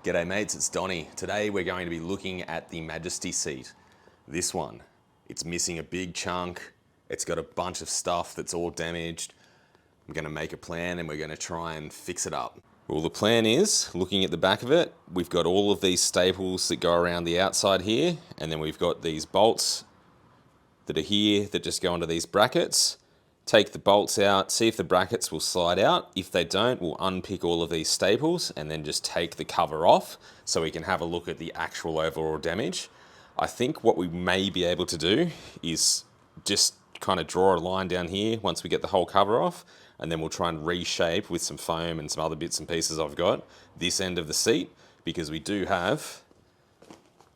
G'day mates, it's Donny. Today we're going to be looking at the Majesty seat. This one. It's missing a big chunk. It's got a bunch of stuff that's all damaged. I'm going to make a plan and we're going to try and fix it up. Well, the plan is, looking at the back of it, we've got all of these staples that go around the outside here, and then we've got these bolts that are here that just go onto these brackets. Take the bolts out, see if the brackets will slide out. If they don't, we'll unpick all of these staples and then just take the cover off so we can have a look at the actual overall damage. I think what we may be able to do is just kind of draw a line down here once we get the whole cover off, and then we'll try and reshape with some foam and some other bits and pieces I've got this end of the seat, because we do have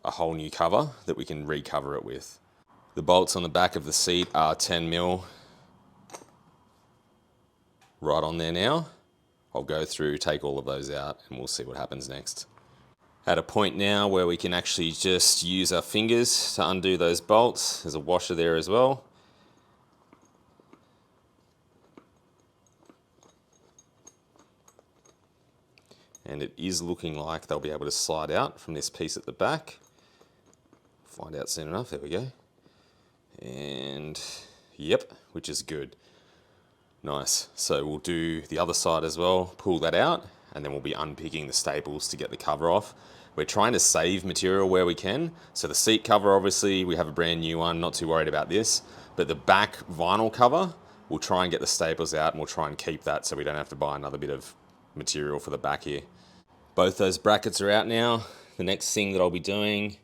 a whole new cover that we can recover it with. The bolts on the back of the seat are 10mm. Right on there now. I'll go through, take all of those out, and we'll see what happens next. At a point now where we can actually just use our fingers to undo those bolts. There's a washer there as well. And it is looking like they'll be able to slide out from this piece at the back. Find out soon enough, there we go. And yep, which is good. Nice. So we'll do the other side as well, pull that out, and then we'll be unpicking the staples to get the cover off. We're trying to save material where we can. So the seat cover, obviously, we have a brand new one, not too worried about this. But the back vinyl cover, we'll try and get the staples out and we'll try and keep that so we don't have to buy another bit of material for the back here. Both those brackets are out now. The next thing that I'll be doing,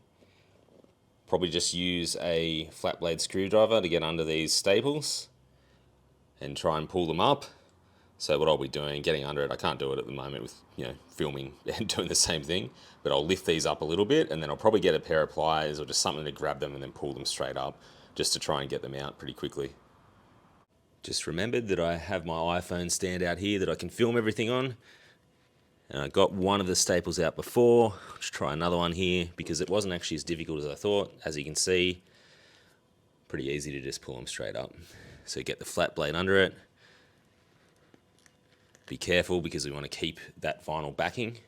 probably just use a flat blade screwdriver to get under these staples and try and pull them up. So what I'll be doing, getting under it, I can't do it at the moment with filming and doing the same thing, but I'll lift these up a little bit and then I'll probably get a pair of pliers or just something to grab them and then pull them straight up, just to try and get them out pretty quickly. Just remembered that I have my iPhone stand out here that I can film everything on. And I got one of the staples out before. Let's try another one here because it wasn't actually as difficult as I thought. As you can see, pretty easy to just pull them straight up. So get the flat blade under it. Be careful because we want to keep that vinyl backing.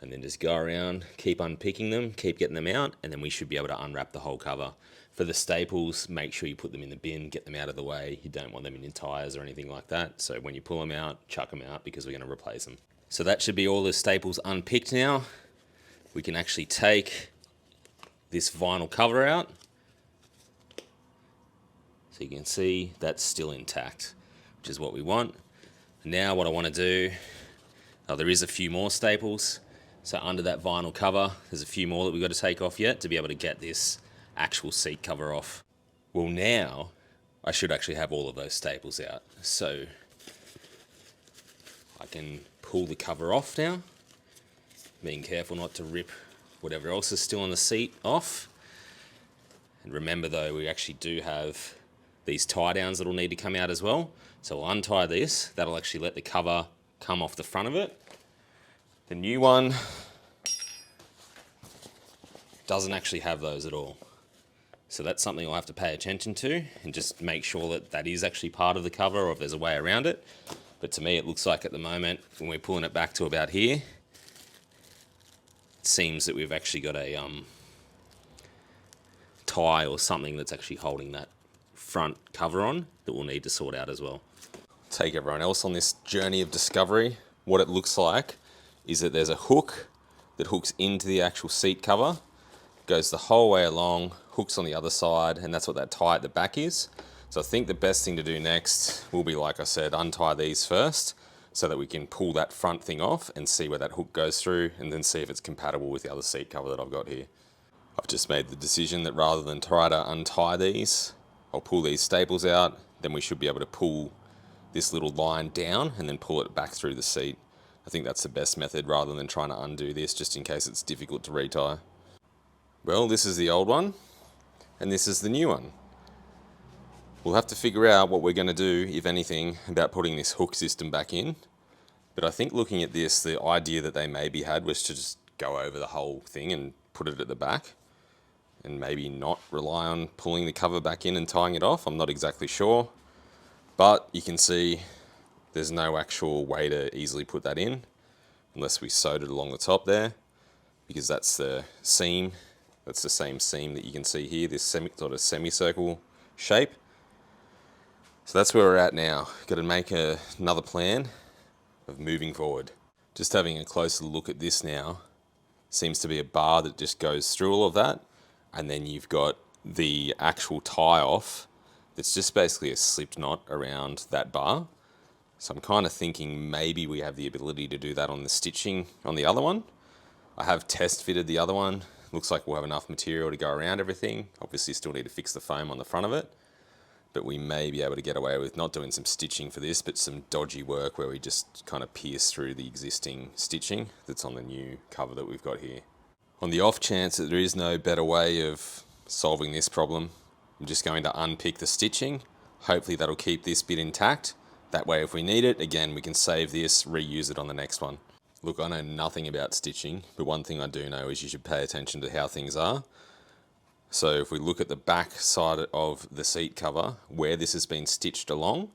And then just go around, keep unpicking them, keep getting them out, and then we should be able to unwrap the whole cover. For the staples, make sure you put them in the bin, get them out of the way. You don't want them in your tires or anything like that. So when you pull them out, chuck them out because we're going to replace them. So that should be all the staples unpicked now. We can actually take this vinyl cover out. So you can see that's still intact, which is what we want. Now what I want to do, there is a few more staples. So under that vinyl cover, there's a few more that we've got to take off yet to be able to get this actual seat cover off. Well, now I should actually have all of those staples out. So I can pull the cover off now, being careful not to rip whatever else is still on the seat off. And remember though, we actually do have these tie downs that'll need to come out as well. So we'll untie this, that'll actually let the cover come off the front of it. The new one doesn't actually have those at all. So that's something I'll have to pay attention to and just make sure that that is actually part of the cover or if there's a way around it. But to me, it looks like at the moment, when we're pulling it back to about here, it seems that we've actually got a tie or something that's actually holding that front cover on that we'll need to sort out as well. Take everyone else on this journey of discovery. What it looks like is that there's a hook that hooks into the actual seat cover, goes the whole way along, hooks on the other side, and that's what that tie at the back is. So I think the best thing to do next will be, like I said, untie these first so that we can pull that front thing off and see where that hook goes through and then see if it's compatible with the other seat cover that I've got here. I've just made the decision that rather than try to untie these, I'll pull these staples out, then we should be able to pull this little line down and then pull it back through the seat. I think that's the best method rather than trying to undo this just in case it's difficult to retie. Well, this is the old one and this is the new one. We'll have to figure out what we're going to do, if anything, about putting this hook system back in. But I think looking at this, the idea that they maybe had was to just go over the whole thing and put it at the back and maybe not rely on pulling the cover back in and tying it off. I'm not exactly sure, but you can see there's no actual way to easily put that in. unless we sewed it along the top there, because that's the seam. That's the same seam that you can see here, this sort of semicircle shape. So that's where we're at now. Got to make another plan of moving forward. Just having a closer look at this now, seems to be a bar that just goes through all of that, and then you've got the actual tie off that's just basically a slip knot around that bar. So I'm kind of thinking maybe we have the ability to do that on the stitching on the other one. I have test fitted the other one. Looks like we'll have enough material to go around everything. Obviously still need to fix the foam on the front of it, but we may be able to get away with not doing some stitching for this, but some dodgy work where we just kind of pierce through the existing stitching that's on the new cover that we've got here. On the off chance that there is no better way of solving this problem, I'm just going to unpick the stitching. Hopefully that'll keep this bit intact. That way if we need it, again, we can save this, reuse it on the next one. Look, I know nothing about stitching, but one thing I do know is you should pay attention to how things are. So if we look at the back side of the seat cover, where this has been stitched along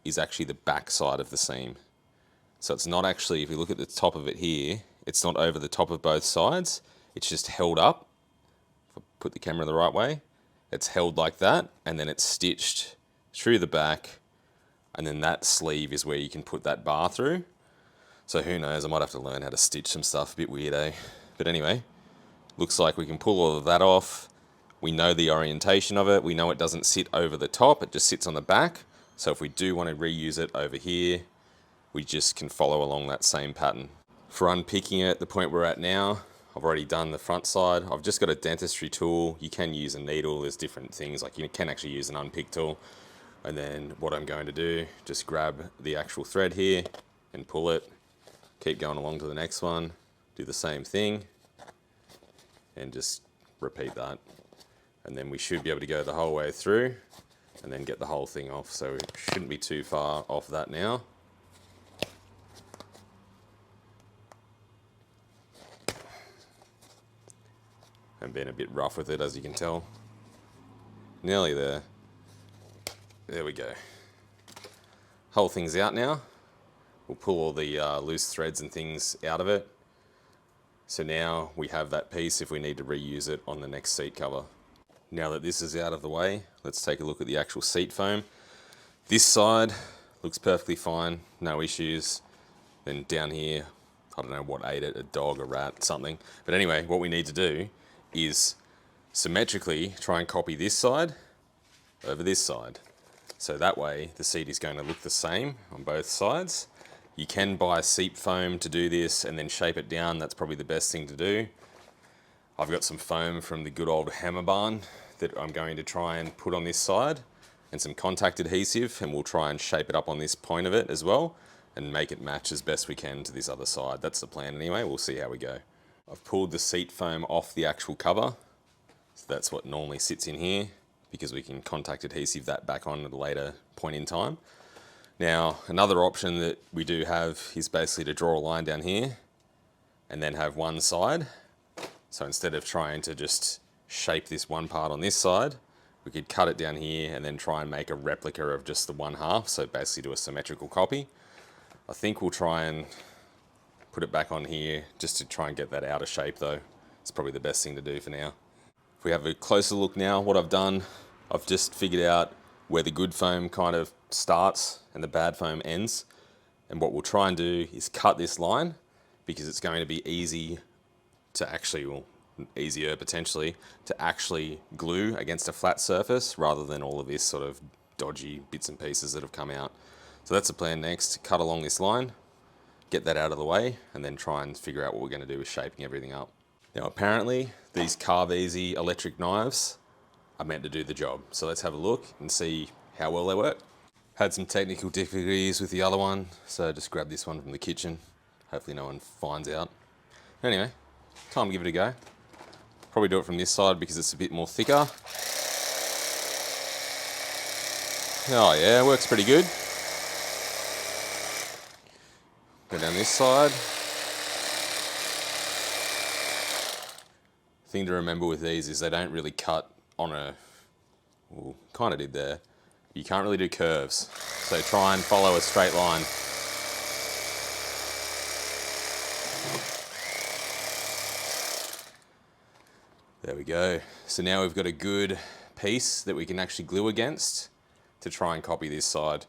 is actually the back side of the seam. So it's not actually, if you look at the top of it here, it's not over the top of both sides. It's just held up. If I put the camera the right way, it's held like that, and then it's stitched through the back, and then that sleeve is where you can put that bar through. So who knows, I might have to learn how to stitch some stuff, a bit weird, eh? But anyway, looks like we can pull all of that off. We know the orientation of it. We know it doesn't sit over the top, it just sits on the back. So if we do want to reuse it over here, we just can follow along that same pattern. For unpicking it, the point we're at now, I've already done the front side. I've just got a dentistry tool. You can use a needle, there's different things, like you can actually use an unpick tool. And then what I'm going to do, just grab the actual thread here and pull it, keep going along to the next one, do the same thing, and just repeat that. And then we should be able to go the whole way through and then get the whole thing off. So we shouldn't be too far off that now. I'm being a bit rough with it, as you can tell. Nearly there. There we go. Whole thing's out now. We'll pull all the loose threads and things out of it. So now we have that piece if we need to reuse it on the next seat cover. Now that this is out of the way, let's take a look at the actual seat foam. This side looks perfectly fine, no issues. Then down here, I don't know what ate it, a dog, a rat, something. But anyway, what we need to do is symmetrically try and copy this side over this side. So that way the seat is going to look the same on both sides. You can buy seat foam to do this and then shape it down. That's probably the best thing to do. I've got some foam from the good old Hammer Barn that I'm going to try and put on this side, and some contact adhesive, and we'll try and shape it up on this point of it as well and make it match as best we can to this other side. That's the plan anyway. We'll see how we go. I've pulled the seat foam off the actual cover. So that's what normally sits in here, because we can contact adhesive that back on at a later point in time. Now, another option that we do have is basically to draw a line down here and then have one side. So instead of trying to just shape this one part on this side, we could cut it down here and then try and make a replica of just the one half, so basically do a symmetrical copy. I think we'll try and put it back on here just to try and get that out of shape though. It's probably the best thing to do for now. If we have a closer look now, what I've done, I've just figured out where the good foam kind of starts and the bad foam ends. And what we'll try and do is cut this line, because it's going to be easy to actually, well, easier potentially, to actually glue against a flat surface rather than all of this sort of dodgy bits and pieces that have come out. So that's the plan next, cut along this line, get that out of the way, and then try and figure out what we're going to do with shaping everything up. Now apparently these Carve Easy electric knives are meant to do the job. So let's have a look and see how well they work. Had some technical difficulties with the other one, so just grab this one from the kitchen. Hopefully no one finds out. Anyway, time to give it a go. Probably do it from this side because it's a bit more thicker. Oh yeah, works pretty good. Go down this side. Thing to remember with these is they don't really cut on a, well, kind of did there. You can't really do curves, so try and follow a straight line. There we go. So now we've got a good piece that we can actually glue against to try and copy this side.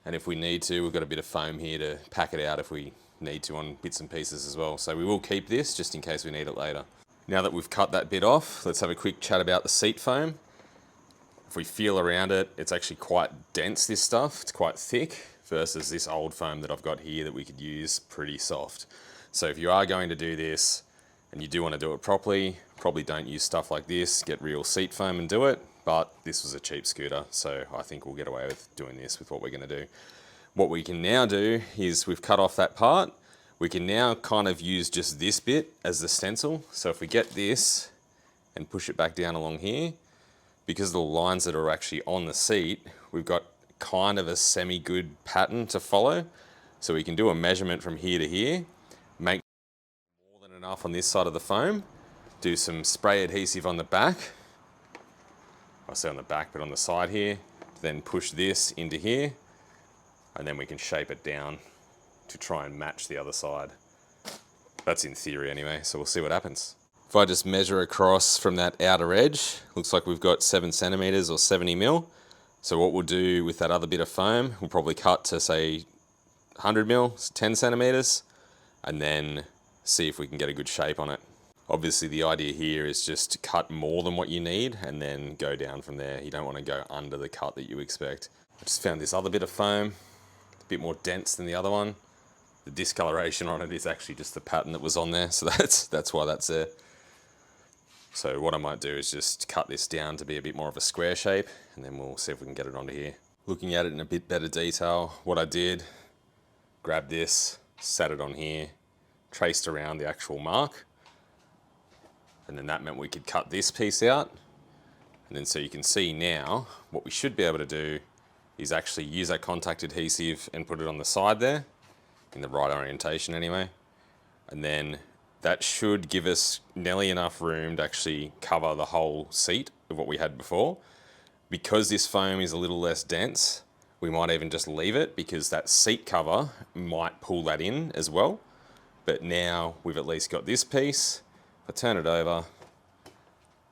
And if we need to, we've got a bit of foam here to pack it out if we need to on bits and pieces as well. So we will keep this just in case we need it later. Now that we've cut that bit off, let's have a quick chat about the seat foam. If we feel around it, it's actually quite dense, this stuff. It's quite thick versus this old foam that I've got here that we could use pretty soft. So if you are going to do this and you do want to do it properly, probably don't use stuff like this, get real seat foam and do it. But this was a cheap scooter, so I think we'll get away with doing this with what we're going to do. What we can now do is we've cut off that part. We can now kind of use just this bit as the stencil. So if we get this and push it back down along here, because of the lines that are actually on the seat, we've got kind of a semi-good pattern to follow. So we can do a measurement from here to here, make more than enough on this side of the foam, do some spray adhesive on the back, I say on the back, but on the side here, then push this into here, and then we can shape it down to try and match the other side. That's in theory anyway, so we'll see what happens. If I just measure across from that outer edge, looks like we've got 7 centimeters or 70 mil. So what we'll do with that other bit of foam, we'll probably cut to say 100 mil, 10 centimeters, and then see if we can get a good shape on it. Obviously the idea here is just to cut more than what you need and then go down from there. You don't want to go under the cut that you expect. I just found this other bit of foam, a bit more dense than the other one. The discoloration on it is actually just the pattern that was on there, so that's why that's there. So what I might do is just cut this down to be a bit more of a square shape, and then we'll see if we can get it onto here. Looking at it in a bit better detail, what I did, grabbed this, sat it on here, traced around the actual mark, and then that meant we could cut this piece out. And then so you can see now, what we should be able to do is actually use that contact adhesive and put it on the side there, in the right orientation anyway. And then that should give us nearly enough room to actually cover the whole seat of what we had before. Because this foam is a little less dense, we might even just leave it because that seat cover might pull that in as well. But now we've at least got this piece. If I turn it over,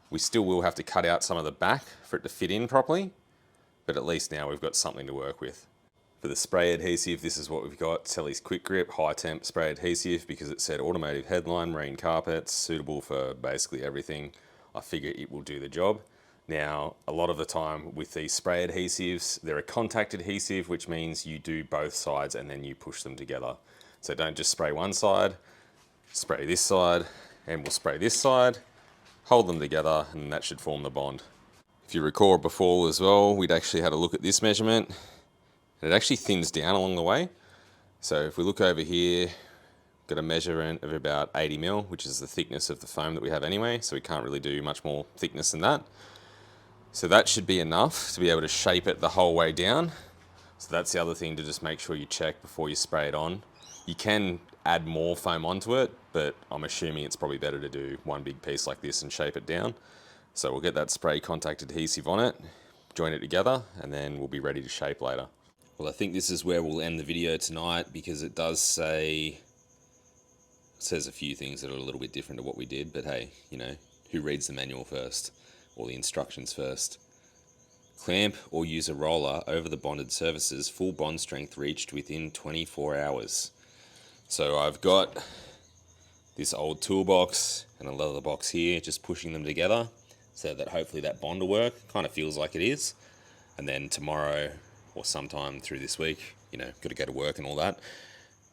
we still will have to cut out some of the back for it to fit in properly, but at least now we've got something to work with. For the spray adhesive, this is what we've got. Selleys Quick Grip High Temp Spray Adhesive, because it said automotive headline, marine carpets, suitable for basically everything. I figure it will do the job. Now, a lot of the time with these spray adhesives, they're a contact adhesive, which means you do both sides and then you push them together. So don't just spray one side, spray this side, and we'll spray this side, hold them together, and that should form the bond. If you recall before as well, we'd actually had a look at this measurement, and it actually thins down along the way. So if we look over here, got a measurement of about 80 mil, which is the thickness of the foam that we have anyway, so we can't really do much more thickness than that. So that should be enough to be able to shape it the whole way down. So that's the other thing to just make sure you check before you spray it on. You can add more foam onto it, but I'm assuming it's probably better to do one big piece like this and shape it down. So we'll get that spray contact adhesive on it, join it together, and then we'll be ready to shape later. Well, I think this is where we'll end the video tonight, because it does say, it says a few things that are a little bit different to what we did, but hey, you know, who reads the manual first, or the instructions first? Clamp or use a roller over the bonded surfaces, full bond strength reached within 24 hours. So I've got this old toolbox and a leather box here, just pushing them together so that hopefully that bond will work. Kind of feels like it is. And then tomorrow or sometime through this week, you know, got to go to work and all that,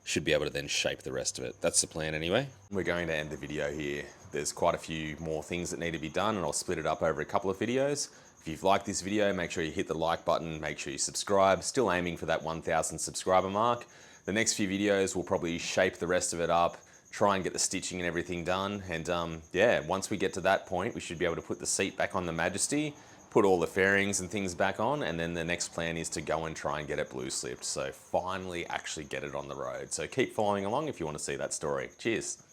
should be able to then shape the rest of it. That's the plan anyway. We're going to end the video here. There's quite a few more things that need to be done, and I'll split it up over a couple of videos. If you've liked this video, make sure you hit the like button, make sure you subscribe. Still aiming for that 1,000 subscriber mark. The next few videos will probably shape the rest of it up, try and get the stitching and everything done. And yeah, once we get to that point, we should be able to put the seat back on the Majesty, put all the fairings and things back on, and then the next plan is to go and try and get it blue slipped. So finally actually get it on the road. So keep following along if you want to see that story. Cheers.